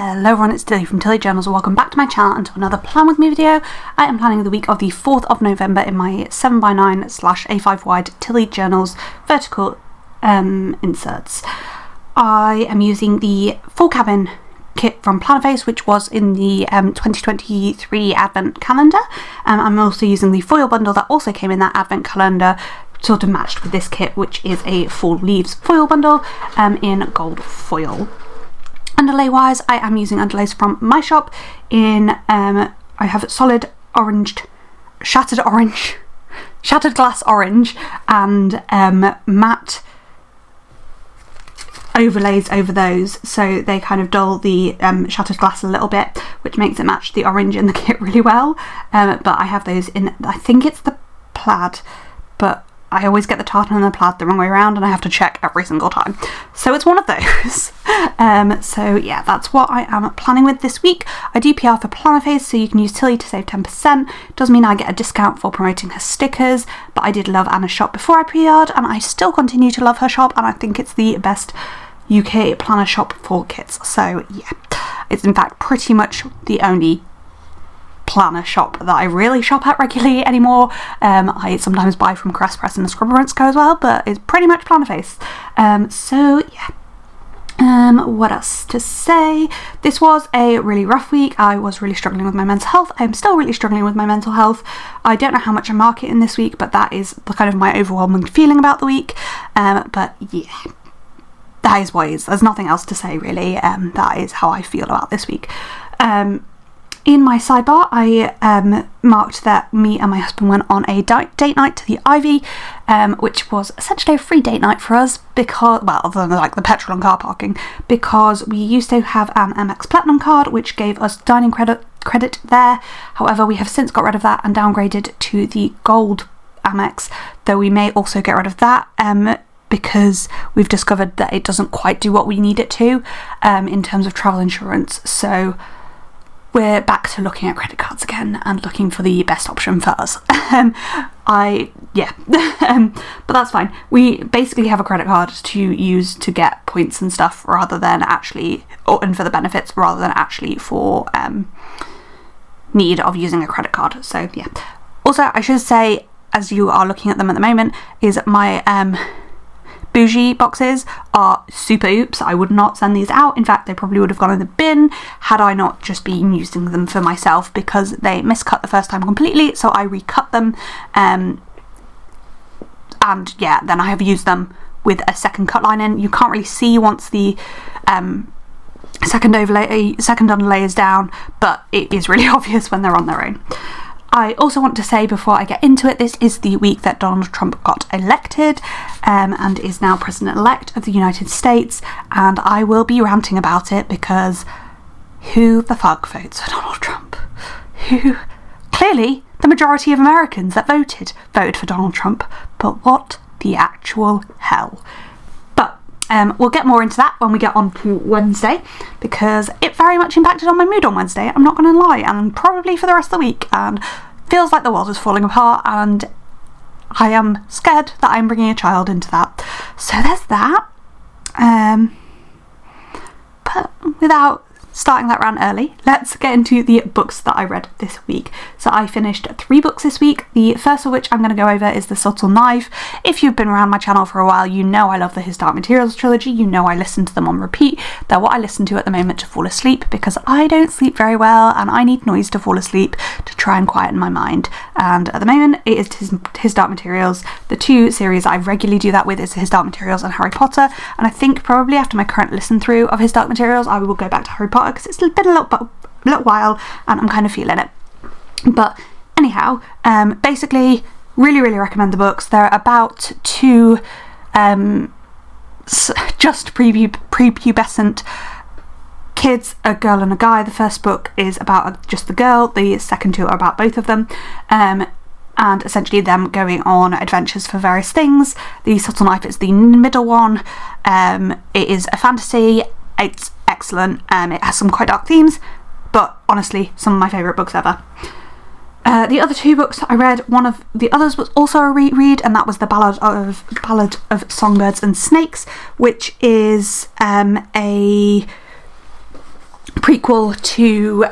Hello everyone, it's Tilly from Tilly Journals and welcome back to my channel and to another Plan With Me video. I am planning the week of the 4th of November in my 7x9/A5 wide Tilly Journals vertical inserts. I am using the full cabin kit from Plannerface, which was in the 2023 advent calendar. I'm also using the foil bundle that also came in that advent calendar, sort of matched with this kit, which is a full leaves foil bundle in gold foil. Underlay wise, I am using underlays from my shop in I have solid orange, shattered glass orange, and matte overlays over those, so they kind of dull the shattered glass a little bit, which makes it match the orange in the kit really well. But I have those in, I think it's the plaid, but I always get the tartan and the plaid the wrong way around and I have to check every single time. So it's one of those. So yeah, that's what I am planning with this week. I do PR for Plannerface, so you can use Tilly to save 10%. Does mean I get a discount for promoting her stickers, but I did love Anna's shop before I PR'd and I still continue to love her shop, and I think it's the best UK planner shop for kits. So yeah, it's in fact pretty much the only planner shop that I really shop at regularly anymore. I sometimes buy from Crest Press and Scribble&Co as well, but it's pretty much Plannerface. So yeah. What else to say? This was a really rough week. I was really struggling with my mental health. I'm still really struggling with my mental health. I don't know how much I mark it in this week, but that is the kind of my overwhelming feeling about the week. But yeah, that is what it is. There's nothing else to say really. That is how I feel about this week. In my sidebar, I marked that me and my husband went on a date night to the Ivy, which was essentially a free date night for us because, well, other than like the petrol and car parking, because we used to have an Amex Platinum card, which gave us dining credit there. However, we have since got rid of that and downgraded to the gold Amex, though we may also get rid of that because we've discovered that it doesn't quite do what we need it to in terms of travel insurance. So we're back to looking at credit cards again and looking for the best option for us. But that's fine. We basically have a credit card to use to get points and stuff rather than actually, and for the benefits rather than actually for need of using a credit card. So yeah. Also, I should say, as you are looking at them at the moment, is my bougie boxes are super oops. I would not send these out. In fact, they probably would have gone in the bin had I not just been using them for myself, because they miscut the first time completely, so I recut them, and yeah, then I have used them with a second cut line in. You can't really see once the second underlay is down, but it is really obvious when they're on their own. I also want to say before I get into it, this is the week that Donald Trump got elected and is now President-elect of the United States, and I will be ranting about it because who the fuck votes for Donald Trump? Who? Clearly, the majority of Americans that voted for Donald Trump, but what the actual hell? But we'll get more into that when we get on to Wednesday, because it very much impacted on my mood on Wednesday, I'm not going to lie, and probably for the rest of the week, and feels like the world is falling apart, and I am scared that I'm bringing a child into that. So there's that. But without starting that rant early, let's get into the books that I read this week. So I finished 3 books this week, the first of which I'm going to go over is The Subtle Knife. If you've been around my channel for a while, you know I love the His Dark Materials trilogy, you know I listen to them on repeat. They're what I listen to at the moment to fall asleep, because I don't sleep very well and I need noise to fall asleep to try and quieten my mind. And at the moment it is His Dark Materials. The 2 series I regularly do that with is His Dark Materials and Harry Potter, and I think probably after my current listen through of His Dark Materials I will go back to Harry Potter, because it's been a little while and I'm kind of feeling it. But anyhow, basically really recommend the books. They're about 2 just prepubescent kids, a girl and a guy. The first book is about just the girl, the second 2 are about both of them, and essentially them going on adventures for various things. The Subtle Knife is the middle one. It is a fantasy. It's excellent. It has some quite dark themes, but honestly, some of my favourite books ever. The other 2 books I read, one of the others was also a reread, and that was The Ballad of Songbirds and Snakes, which is a prequel to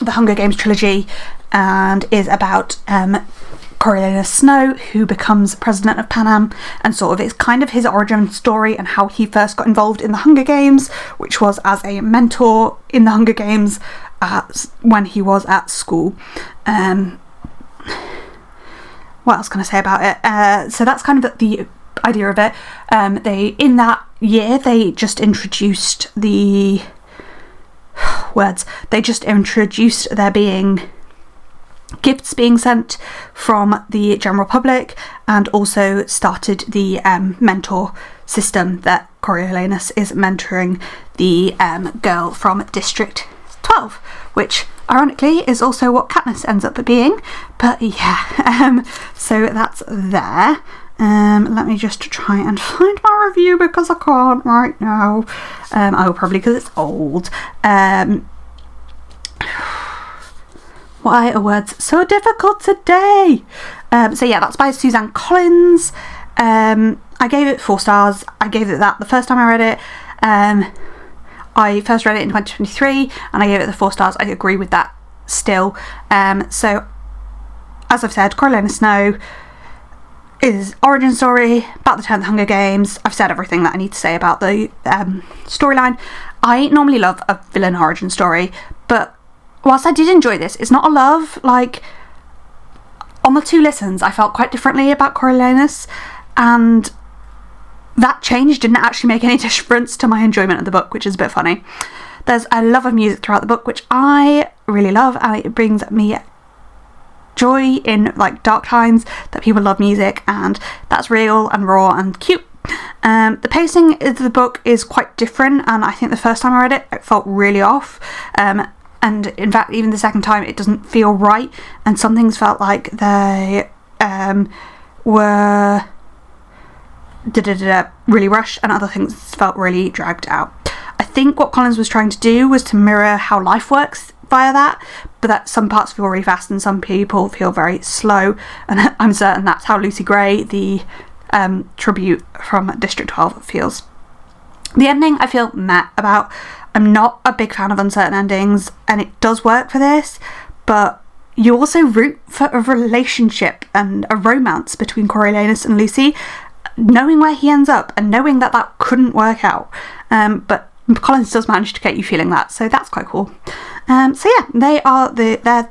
the Hunger Games trilogy, and is about Coriolanus Snow, who becomes president of Panem, and sort of it's kind of his origin story and how he first got involved in the Hunger Games, which was as a mentor in the Hunger Games when he was at school. What else can I say about it? So that's kind of the idea of it. In that year they just introduced the there being gifts being sent from the general public, and also started the mentor system that Coriolanus is mentoring the girl from District 12, which ironically is also what Katniss ends up being. But yeah, so that's there. Let me just try and find my review because I can't right now. Probably because it's old. Why are words so difficult today? So yeah, that's by Suzanne Collins. I gave it 4 stars. I gave it that the first time I read it. I first read it in 2023 and I gave it the 4 stars. I agree with that still. So as I've said, Coriolanus Snow is origin story about the 10th Hunger Games. I've said everything that I need to say about the storyline. I normally love a villain origin story, but whilst I did enjoy this, it's not a love. Like, on the 2 listens I felt quite differently about Coriolanus, and that change didn't actually make any difference to my enjoyment of the book, which is a bit funny. There's a love of music throughout the book, which I really love, and it brings me joy in like dark times that people love music, and that's real and raw and cute. The pacing of the book is quite different, and I think the first time I read it, it felt really off. And in fact, even the second time, it doesn't feel right, and some things felt like they were really rushed, and other things felt really dragged out. I think what Collins was trying to do was to mirror how life works via that, but that some parts feel really fast and some people feel very slow, and I'm certain that's how Lucy Gray, the tribute from District 12, feels. The ending I feel meh about. I'm not a big fan of uncertain endings, and it does work for this, but you also root for a relationship and a romance between Coriolanus and Lucy, knowing where he ends up and knowing that that couldn't work out. But Collins does manage to get you feeling that, so that's quite cool. So yeah,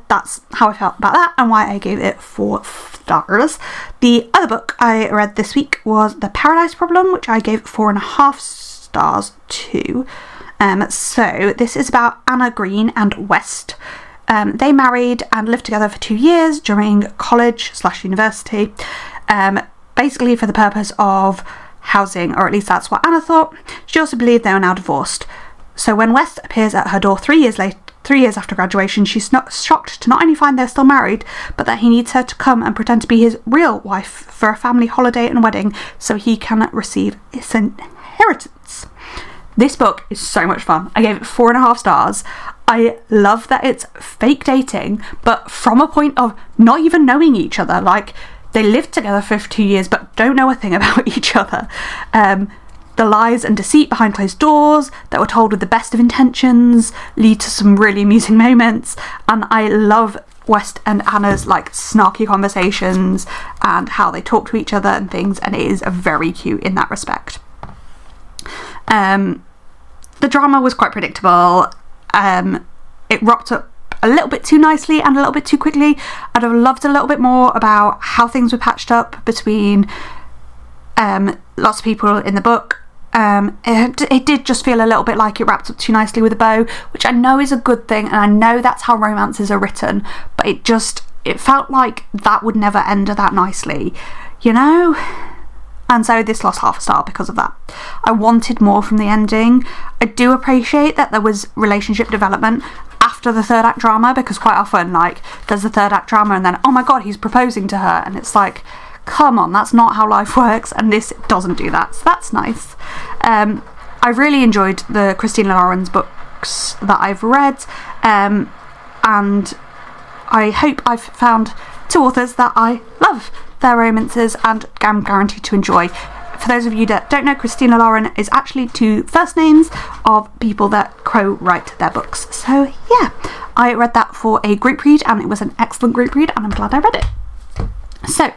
that's how I felt about that and why I gave it 4 stars. The other book I read this week was The Paradise Problem, which I gave 4.5 stars to. So this is about Anna Green and West. They married and lived together for 2 years during college/university, basically for the purpose of housing, or at least that's what Anna thought. She also believed they were now divorced. So when West appears at her door 3 years after graduation, she's not shocked to not only find they're still married, but that he needs her to come and pretend to be his real wife for a family holiday and wedding so he can receive his inheritance. This book is so much fun. I gave it 4.5 stars. I love that it's fake dating, but from a point of not even knowing each other. Like, they lived together for 2 years but don't know a thing about each other. The lies and deceit behind closed doors that were told with the best of intentions lead to some really amusing moments, and I love West and Anna's like snarky conversations and how they talk to each other and things, and it is very cute in that respect. The drama was quite predictable. It wrapped up a little bit too nicely and a little bit too quickly. I'd have loved a little bit more about how things were patched up between lots of people in the book. It did just feel a little bit like it wrapped up too nicely with a bow, which I know is a good thing, and I know that's how romances are written, but it felt like that would never end that nicely, you know? And so this lost half a star because of that. I wanted more from the ending. I do appreciate that there was relationship development after the third act drama, because quite often, like, there's the third act drama and then, oh my god, he's proposing to her, and it's like, come on, that's not how life works, and this doesn't do that, so that's nice. I really enjoyed the Christina Lauren's books that I've read, and I hope I've found 2 authors that I love their romances and am guaranteed to enjoy. for those of you that don't know, Christina Lauren is actually 2 first names of people that co-write their books. So yeah, I read that for a group read and it was an excellent group read and I'm glad I read it. So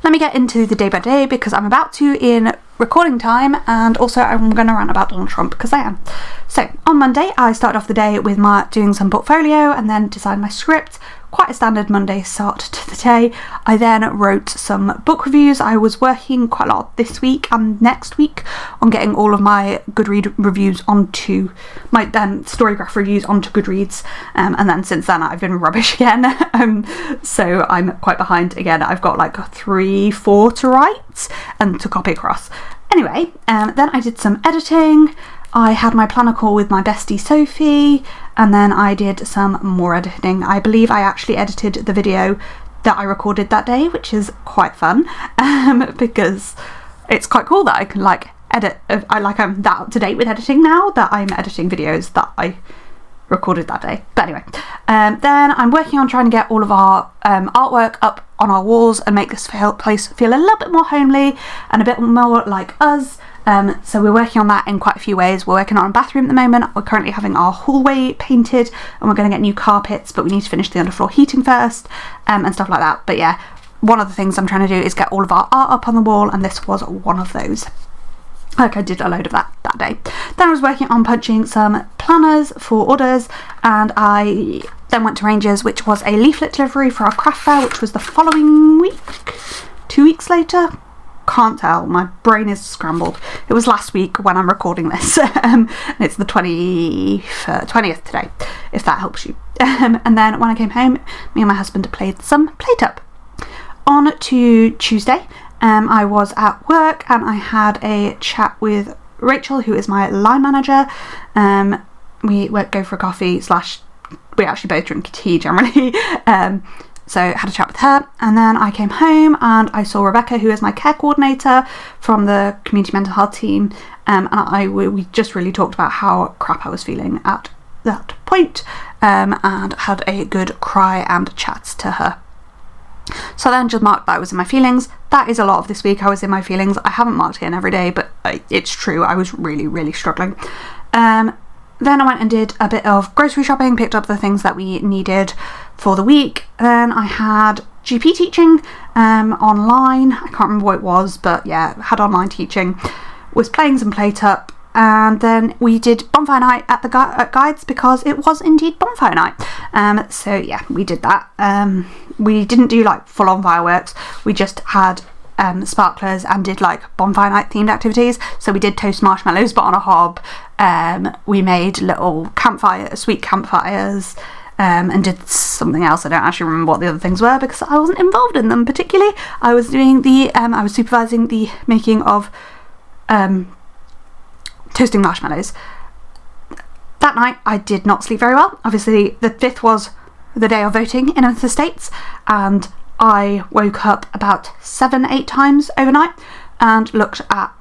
let me get into the day by day because I'm about to in recording time, and also I'm going to rant about Donald Trump because I am. So on Monday I started off the day with doing some portfolio and then designed my script. Quite a standard Monday start to the day. I then wrote some book reviews. I was working quite a lot this week and next week on getting all of my Goodread reviews onto my Storygraph reviews onto Goodreads, and then since then I've been rubbish again. So I'm quite behind again. I've got like 3-4 to write and to copy across. Anyway, then I did some editing. I had my planner call with my bestie Sophie, and then I did some more editing. I believe I actually edited the video that I recorded that day, which is quite fun, because it's quite cool that I can like edit. I'm that up to date with editing now that I'm editing videos that I recorded that day. But anyway, then I'm working on trying to get all of our artwork up on our walls and make this place feel a little bit more homely and a bit more like us. So we're working on that in quite a few ways. We're working on a bathroom at the moment. We're currently having our hallway painted and we're going to get new carpets, but we need to finish the underfloor heating first, and stuff like that. But yeah, one of the things I'm trying to do is get all of our art up on the wall, and this was one of those. Like I did a load of that day. Then I was working on punching some planners for orders, and I then went to Rangers, which was a leaflet delivery for our craft fair, which was the following week, 2 weeks later. Can't tell, my brain is scrambled. It was last week when I'm recording this, and it's the 20th today, if that helps you. And then when I came home, me and my husband played some Plate Up. On to Tuesday, I was at work and I had a chat with Rachel, who is my line manager. We went go for a coffee / we actually both drink tea generally. So I had a chat with her, and then I came home and I saw Rebecca, who is my care coordinator from the community mental health team, and we just really talked about how crap I was feeling at that point, and had a good cry and chat to her. So then just marked that I was in my feelings. That is a lot of this week. I was in my feelings. I haven't marked it in every day, but it's true. I was really, really struggling. Then I went and did a bit of grocery shopping, picked up the things that we needed for the week. Then I had GP teaching online. I can't remember what it was, but yeah, had online teaching. Was playing some Plate Up, and then we did bonfire night at Guides because it was indeed bonfire night. So yeah, we did that. We didn't do like full-on fireworks. We just had sparklers and did like bonfire night themed activities. So we did toast marshmallows but on a hob. We made little sweet campfires, and did something else. I don't actually remember what the other things were because I wasn't involved in them particularly. I was doing I was supervising the making of toasting marshmallows. That night I did not sleep very well. Obviously the 5th was the day of voting in the states, and I woke up about 7-8 times overnight and looked at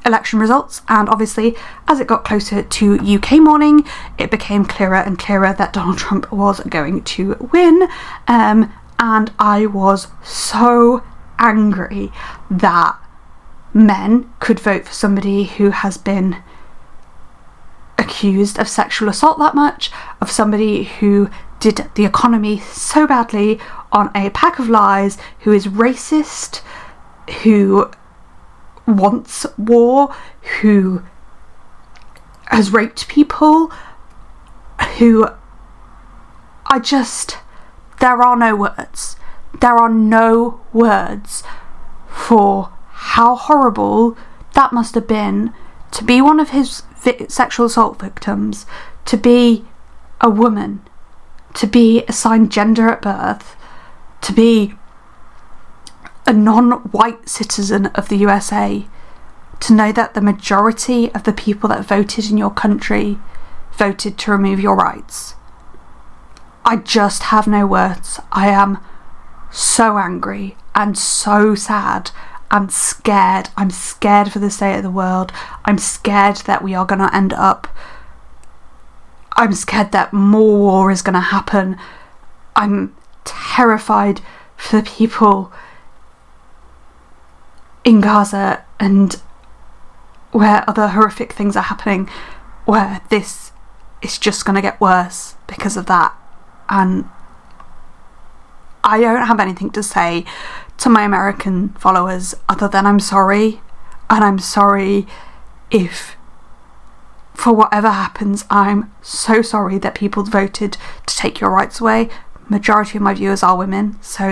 election results, and obviously as it got closer to UK morning it became clearer and clearer that Donald Trump was going to win, and I was so angry that men could vote for somebody who has been accused of sexual assault that much, of somebody who did the economy so badly on a pack of lies, who is racist, who wants war, who has raped people, who there are no words. There are no words for how horrible that must have been to be one of his sexual assault victims, to be a woman, to be assigned gender at birth, to be a non-white citizen of the USA, to know that the majority of the people that voted in your country voted to remove your rights. I just have no words. I am so angry and so sad and scared. I'm scared for the state of the world. I'm scared that we are going to end up... I'm scared that more war is going to happen. I'm terrified for the people in Gaza and where other horrific things are happening, where this is just going to get worse because of that. And I don't have anything to say to my American followers other than I'm sorry. And I'm sorry if, for whatever happens, I'm so sorry that people voted to take your rights away. Majority of my viewers are women, so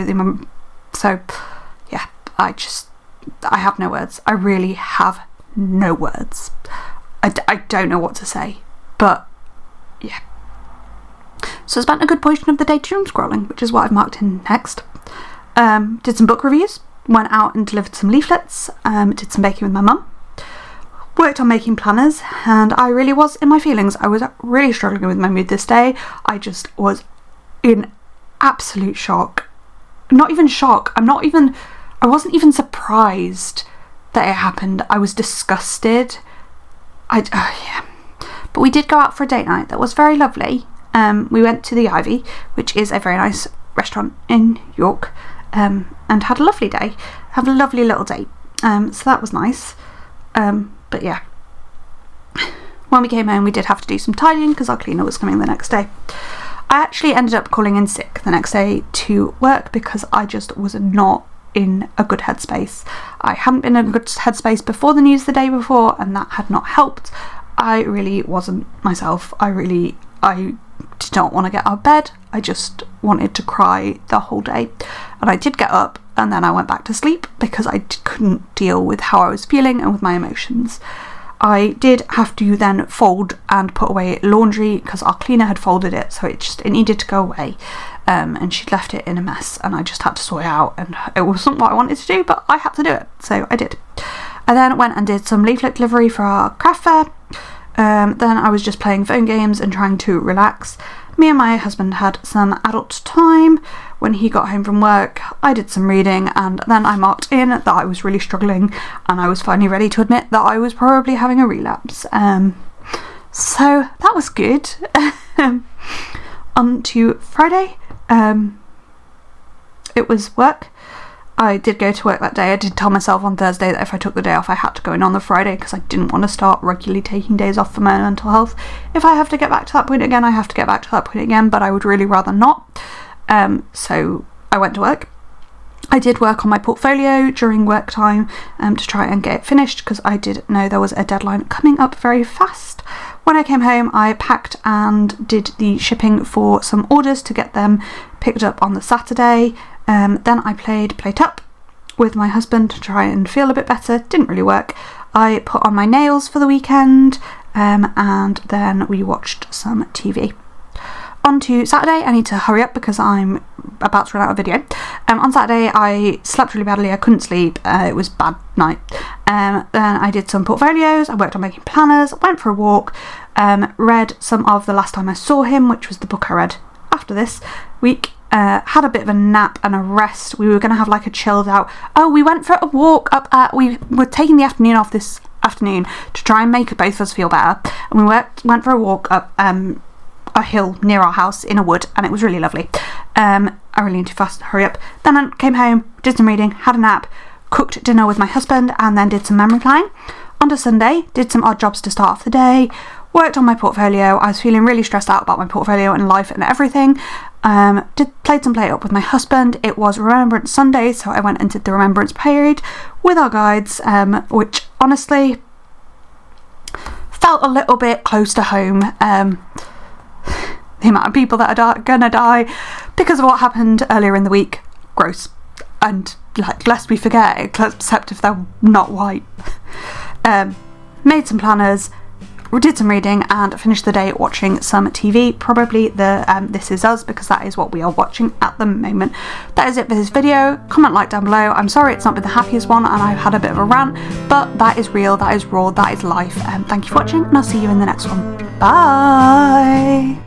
yeah, I have no words. I really have no words. I don't know what to say, but yeah. So I spent a good portion of the day doom scrolling, which is what I've marked in next. Did some book reviews, went out and delivered some leaflets, did some baking with my mum, worked on making planners, and I really was in my feelings. I was really struggling with my mood this day. I just was in absolute shock. Not even shock. I wasn't even surprised that it happened. I was disgusted. Yeah. But we did go out for a date night that was very lovely. We went to the Ivy, which is a very nice restaurant in York, and had a lovely day. Had a lovely little date. So that was nice. But yeah. When we came home, we did have to do some tidying because our cleaner was coming the next day. I actually ended up calling in sick the next day to work because I just was not in a good headspace. I hadn't been in a good headspace before the news the day before, and that had not helped. I really wasn't myself. I did not want to get out of bed. I just wanted to cry the whole day. And I did get up, and then I went back to sleep because I couldn't deal with how I was feeling and with my emotions. I did have to then fold and put away laundry because our cleaner had folded it, so it needed to go away, and she'd left it in a mess, and I just had to sort it out, and it wasn't what I wanted to do, but I had to do it, so I did. I then went and did some leaflet delivery for our craft fair. Then I was just playing phone games and trying to relax. Me and my husband had some adult time. When he got home from work, I did some reading, and then I marked in that I was really struggling, and I was finally ready to admit that I was probably having a relapse. So that was good. On to Friday. It was work. I did go to work that day. I did tell myself on Thursday that if I took the day off, I had to go in on the Friday because I didn't want to start regularly taking days off for my mental health. If I have to get back to that point again, I have to get back to that point again, but I would really rather not. So I went to work. I did work on my portfolio during work time to try and get it finished because I did know there was a deadline coming up very fast. When I came home, I packed and did the shipping for some orders to get them picked up on the Saturday. Then I played Plate Up with my husband to try and feel a bit better. Didn't really work. I put on my nails for the weekend, and then we watched some TV. On to Saturday. I need to hurry up because I'm about to run out of video. On Saturday I slept really badly. I couldn't sleep. It was a bad night. Then I did some portfolios. I worked on making planners. Went for a walk. Read some of The Last Time I Saw Him, which was the book I read after this week. Had a bit of a nap and a rest. We were going to have like a chilled out. Oh, we went for a walk up we were taking the afternoon off this afternoon to try and make both of us feel better. And we went for a walk up a hill near our house in a wood, and it was really lovely. I really need to fast hurry up. Then I came home, did some reading, had a nap, cooked dinner with my husband, and then did some memory planning. On to Sunday, did some odd jobs to start off the day, worked on my portfolio. I was feeling really stressed out about my portfolio and life and everything. Played some Play Up with my husband. It was Remembrance Sunday, so I went and did the Remembrance Parade with our guides, which honestly felt a little bit close to home. The amount of people that are gonna die because of what happened earlier in the week, gross. And like, lest we forget, except if they're not white. Made some planners, did some reading, and finished the day watching some TV, probably the This Is Us, because that is what we are watching at the moment. That is it for this video. Comment, like down below. I'm sorry it's not been the happiest one and I've had a bit of a rant, but that is real, that is raw, that is life. Thank you for watching, and I'll see you in the next one. Bye!